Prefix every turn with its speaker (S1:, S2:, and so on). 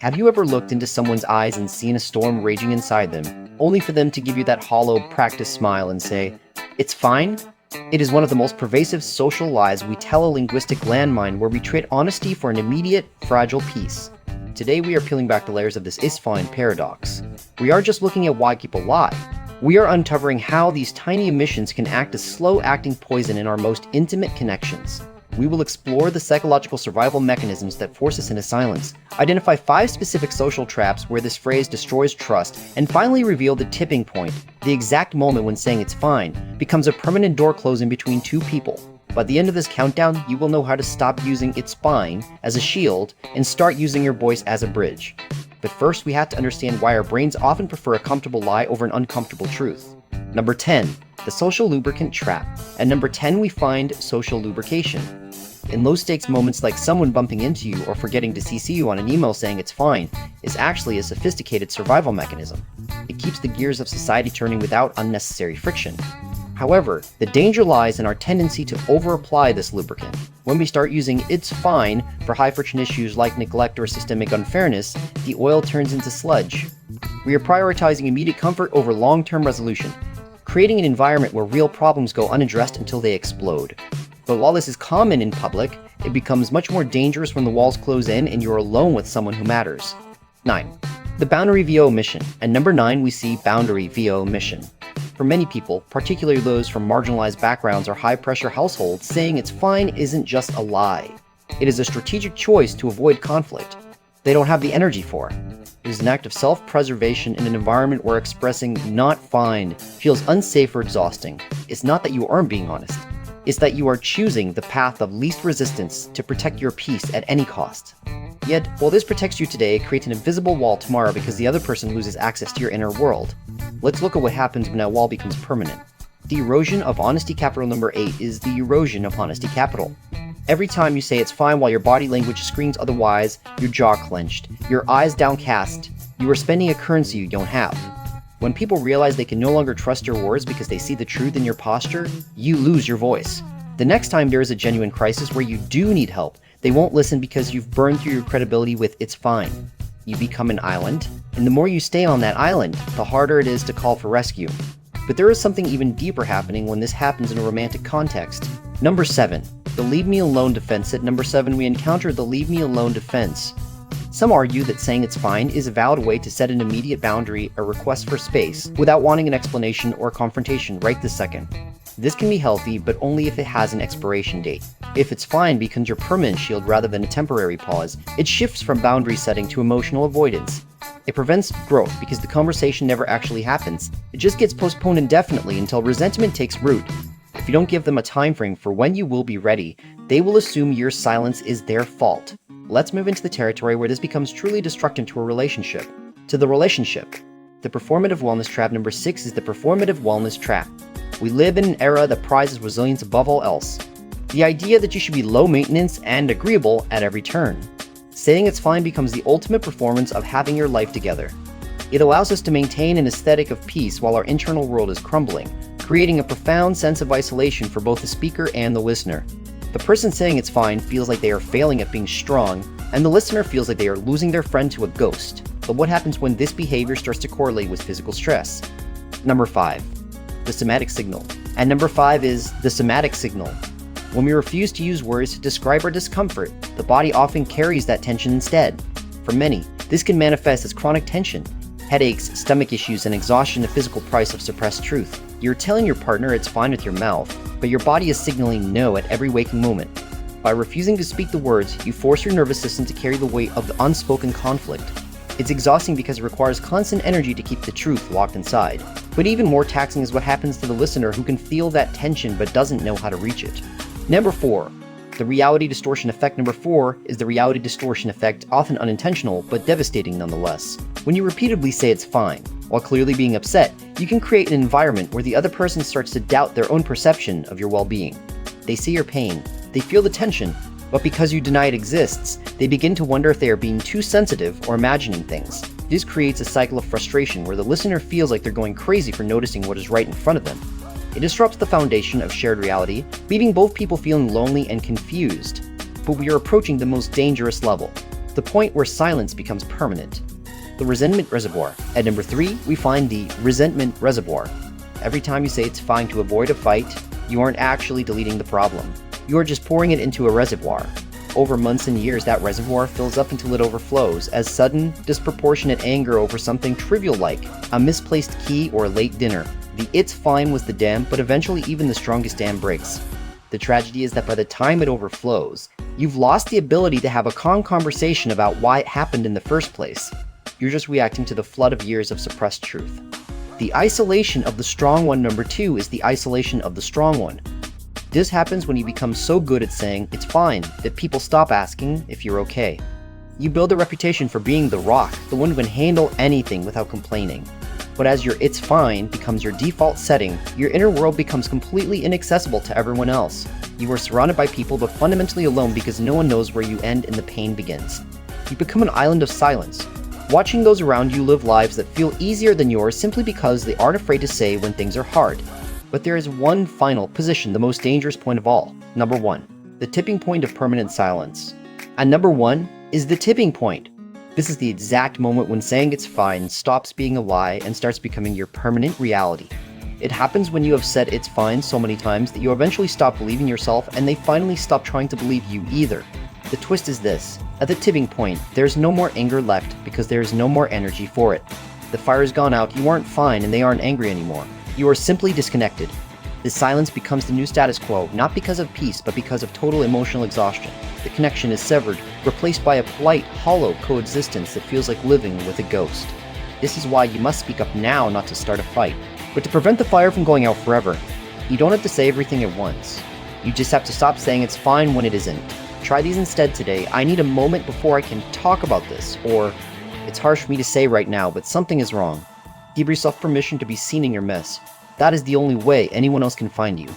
S1: Have you ever looked into someone's eyes and seen a storm raging inside them, only for them to give you that hollow, practiced smile and say, "It's fine"? It is one of the most pervasive social lies we tell, a linguistic landmine where we trade honesty for an immediate, fragile peace. Today we are peeling back the layers of this "is fine" paradox. We are just looking at why people lie. We are uncovering how these tiny omissions can act as slow-acting poison in our most intimate connections. We will explore the psychological survival mechanisms that force us into silence, identify 5 specific social traps where this phrase destroys trust, and finally reveal the tipping point, the exact moment when saying "it's fine" becomes a permanent door closing between two people. By the end of this countdown, you will know how to stop using "it's fine" as a shield and start using your voice as a bridge. But first, we have to understand why our brains often prefer a comfortable lie over an uncomfortable truth. Number 10, the social lubricant trap. At number 10, we find social lubrication. In low-stakes moments like someone bumping into you or forgetting to CC you on an email saying "it's fine" is actually a sophisticated survival mechanism. It keeps the gears of society turning without unnecessary friction. However, the danger lies in our tendency to over-apply this lubricant. When we start using "it's fine" for high-friction issues like neglect or systemic unfairness, the oil turns into sludge. We are prioritizing immediate comfort over long-term resolution, creating an environment where real problems go unaddressed until they explode. But while this is common in public, it becomes much more dangerous when the walls close in and you're alone with someone who matters. 9. The boundary via omission. At number 9, we see boundary via omission. For many people, particularly those from marginalized backgrounds or high-pressure households, saying "it's fine" isn't just a lie. It is a strategic choice to avoid conflict. They don't have the energy for it. It is an act of self-preservation in an environment where expressing "not fine" feels unsafe or exhausting. It's not that you aren't being honest. It's that you are choosing the path of least resistance to protect your peace at any cost. Yet, while this protects you today, it creates an invisible wall tomorrow because the other person loses access to your inner world. Let's look at what happens when that wall becomes permanent. The erosion of honesty capital number 8 is the erosion of honesty capital. Every time you say "it's fine" while your body language screams otherwise, your jaw clenched, your eyes downcast, you are spending a currency you don't have. When people realize they can no longer trust your words because they see the truth in your posture, you lose your voice. The next time there is a genuine crisis where you do need help, they won't listen because you've burned through your credibility with "it's fine." You become an island, and the more you stay on that island, the harder it is to call for rescue. But there is something even deeper happening when this happens in a romantic context. Number 7, the "leave me alone" defense. At number 7, we encounter the "leave me alone" defense. Some argue that saying "it's fine" is a valid way to set an immediate boundary, a request for space, without wanting an explanation or confrontation right this second. This can be healthy, but only if it has an expiration date. If "it's fine" becomes your permanent shield rather than a temporary pause, it shifts from boundary setting to emotional avoidance. It prevents growth because the conversation never actually happens. It just gets postponed indefinitely until resentment takes root. If you don't give them a time frame for when you will be ready, they will assume your silence is their fault. Let's move into the territory where this becomes truly destructive to a relationship. To the relationship. The performative wellness trap number 6 is the performative wellness trap. We live in an era that prizes resilience above all else. The idea that you should be low maintenance and agreeable at every turn. Saying "it's fine" becomes the ultimate performance of having your life together. It allows us to maintain an aesthetic of peace while our internal world is crumbling, creating a profound sense of isolation for both the speaker and the listener. The person saying "it's fine" feels like they are failing at being strong, and the listener feels like they are losing their friend to a ghost. But what happens when this behavior starts to correlate with physical stress? Number 5, the somatic signal. And number 5 is the somatic signal. When we refuse to use words to describe our discomfort, the body often carries that tension instead. For many, this can manifest as chronic tension, headaches, stomach issues, and exhaustion, the physical price of suppressed truth. You're telling your partner "it's fine" with your mouth, but your body is signaling no at every waking moment. By refusing to speak the words, you force your nervous system to carry the weight of the unspoken conflict. It's exhausting because it requires constant energy to keep the truth locked inside. But even more taxing is what happens to the listener who can feel that tension but doesn't know how to reach it. Number 4, the reality distortion effect. Number 4 is the reality distortion effect, often unintentional but devastating nonetheless. When you repeatedly say "it's fine," while clearly being upset, you can create an environment where the other person starts to doubt their own perception of your well-being. They see your pain, they feel the tension, but because you deny it exists, they begin to wonder if they are being too sensitive or imagining things. This creates a cycle of frustration where the listener feels like they're going crazy for noticing what is right in front of them. It disrupts the foundation of shared reality, leaving both people feeling lonely and confused. But we are approaching the most dangerous level, the point where silence becomes permanent. The resentment reservoir. At number 3, we find the resentment reservoir. Every time you say it's fine to avoid a fight, you aren't actually deleting the problem. You are just pouring it into a reservoir. Over months and years, that reservoir fills up until it overflows as sudden, disproportionate anger over something trivial like a misplaced key or a late dinner. The "it's fine" was the dam, but eventually even the strongest dam breaks. The tragedy is that by the time it overflows, you've lost the ability to have a calm conversation about why it happened in the first place. You're just reacting to the flood of years of suppressed truth. The isolation of the strong one. Number 2 is the isolation of the strong one. This happens when you become so good at saying it's fine that people stop asking if you're okay. You build a reputation for being the rock, the one who can handle anything without complaining. But as your "it's fine" becomes your default setting, your inner world becomes completely inaccessible to everyone else. You are surrounded by people but fundamentally alone because no one knows where you end and the pain begins. You become an island of silence, watching those around you live lives that feel easier than yours simply because they aren't afraid to say when things are hard. But there is one final position, the most dangerous point of all. Number 1, the tipping point of permanent silence. And number 1 is the tipping point. This is the exact moment when saying it's fine stops being a lie and starts becoming your permanent reality. It happens when you have said it's fine so many times that you eventually stop believing yourself and they finally stop trying to believe you either. The twist is this: at the tipping point, there's no more anger left because there is no more energy for it. The fire's gone out, you aren't fine and they aren't angry anymore. You are simply disconnected. The silence becomes the new status quo, not because of peace, but because of total emotional exhaustion. The connection is severed, replaced by a polite, hollow coexistence that feels like living with a ghost. This is why you must speak up now, not to start a fight, but to prevent the fire from going out forever. You don't have to say everything at once. You just have to stop saying it's fine when it isn't. Try these instead today. "I need a moment before I can talk about this," or "it's harsh for me to say right now, but something is wrong." Give yourself permission to be seen in your mess. That is the only way anyone else can find you.